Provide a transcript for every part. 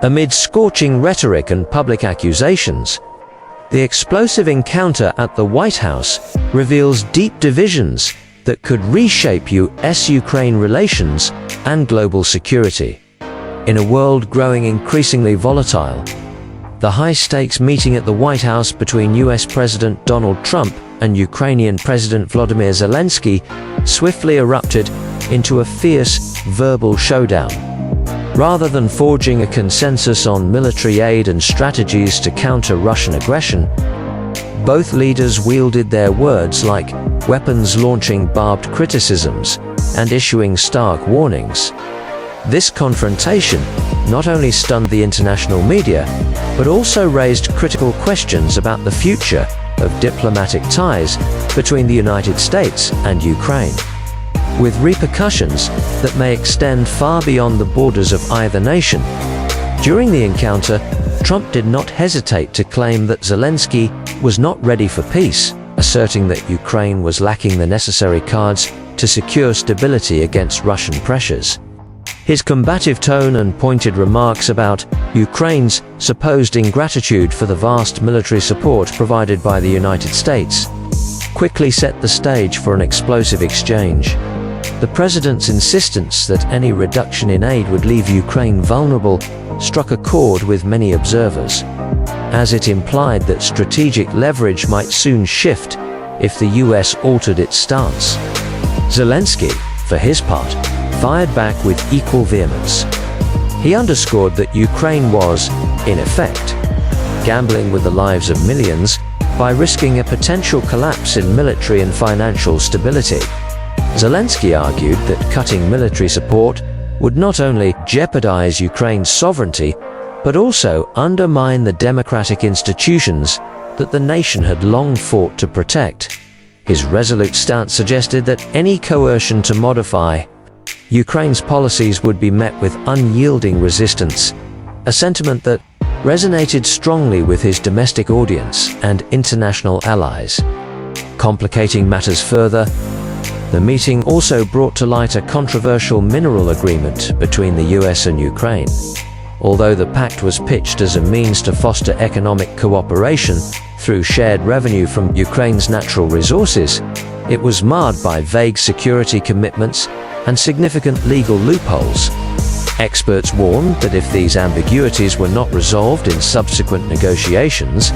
Amid scorching rhetoric and public accusations, the explosive encounter at the White House reveals deep divisions that could reshape US-Ukraine relations and global security. In a world growing increasingly volatile, the high-stakes meeting at the White House between US President Donald Trump and Ukrainian President Vladimir Zelensky swiftly erupted into a fierce verbal showdown. Rather than forging a consensus on military aid and strategies to counter Russian aggression, both leaders wielded their words like weapons, launching barbed criticisms and issuing stark warnings. This confrontation not only stunned the international media, but also raised critical questions about the future of diplomatic ties between the United States and Ukraine, with repercussions that may extend far beyond the borders of either nation. During the encounter, Trump did not hesitate to claim that Zelensky was not ready for peace, asserting that Ukraine was lacking the necessary cards to secure stability against Russian pressures. His combative tone and pointed remarks about Ukraine's supposed ingratitude for the vast military support provided by the United States quickly set the stage for an explosive exchange. The president's insistence that any reduction in aid would leave Ukraine vulnerable struck a chord with many observers, as it implied that strategic leverage might soon shift if the US altered its stance. Zelensky, for his part, fired back with equal vehemence. He underscored that Ukraine was, in effect, gambling with the lives of millions by risking a potential collapse in military and financial stability. Zelensky argued that cutting military support would not only jeopardize Ukraine's sovereignty, but also undermine the democratic institutions that the nation had long fought to protect. His resolute stance suggested that any coercion to modify Ukraine's policies would be met with unyielding resistance, a sentiment that resonated strongly with his domestic audience and international allies. Complicating matters further, the meeting also brought to light a controversial mineral agreement between the US and Ukraine. Although the pact was pitched as a means to foster economic cooperation through shared revenue from Ukraine's natural resources, it was marred by vague security commitments and significant legal loopholes. Experts warned that if these ambiguities were not resolved in subsequent negotiations,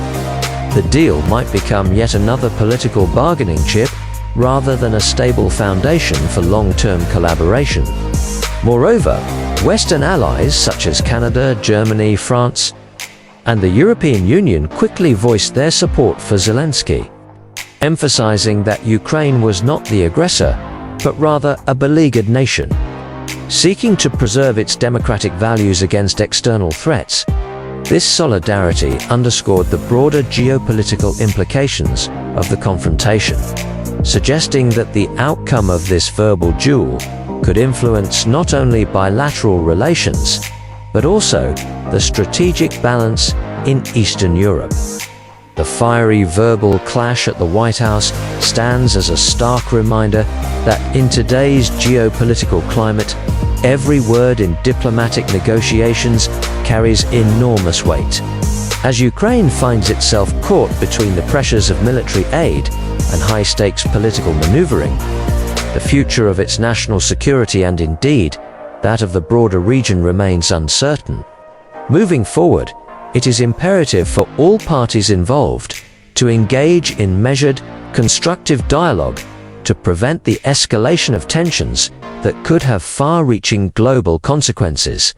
the deal might become yet another political bargaining chip rather than a stable foundation for long-term collaboration. Moreover, Western allies such as Canada, Germany, France, and the European Union quickly voiced their support for Zelensky, emphasizing that Ukraine was not the aggressor, but rather a beleaguered nation, seeking to preserve its democratic values against external threats. This solidarity underscored the broader geopolitical implications of the confrontation, suggesting that the outcome of this verbal duel could influence not only bilateral relations, but also the strategic balance in Eastern Europe. The fiery verbal clash at the White House stands as a stark reminder that in today's geopolitical climate, every word in diplomatic negotiations carries enormous weight. As Ukraine finds itself caught between the pressures of military aid and high-stakes political maneuvering, the future of its national security and indeed that of the broader region remains uncertain. Moving forward, it is imperative for all parties involved to engage in measured, constructive dialogue to prevent the escalation of tensions that could have far-reaching global consequences.